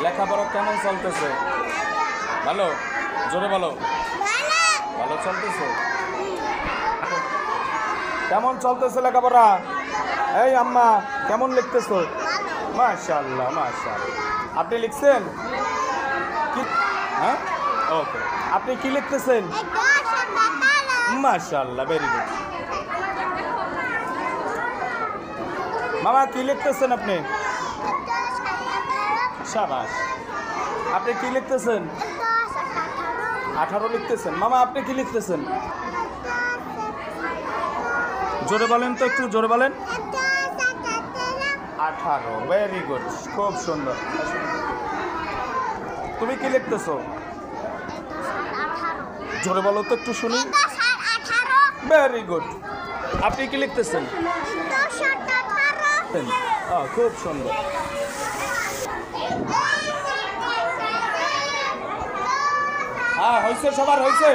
লেখাপড়া কেমন চলতেছে? ভালো, জোরে বলো। ভালো চলতেছে? কেমন চলতেছে লেখাপড়া? এই আম্মা, কেমন লিখতেছো? মাশাআল্লাহ, মাশাআল্লাহ। আপনি লিখছেন কি? হ্যাঁ, ওকে। আপনি কি লিখতেছেন? মাশাআল্লাহ, ভেরি গুড। মামা কি লিখতেছেন আপনি? শাবাশ। আপনি কি লিখতেছেন? 18 লিখতেছেন। মামা আপনি কি লিখতেছেন? জোরে বলেন তো, একটু জোরে বলেন। 18, ভেরি গুড, খুব সুন্দর। তুমি কি লিখতেছো? জোরে বলো তো, একটু শুনি। Very good. আপনি কি লিখতেছেন? খুব সুন্দর। হ্যাঁ, হয়েছে, সবার হয়েছে।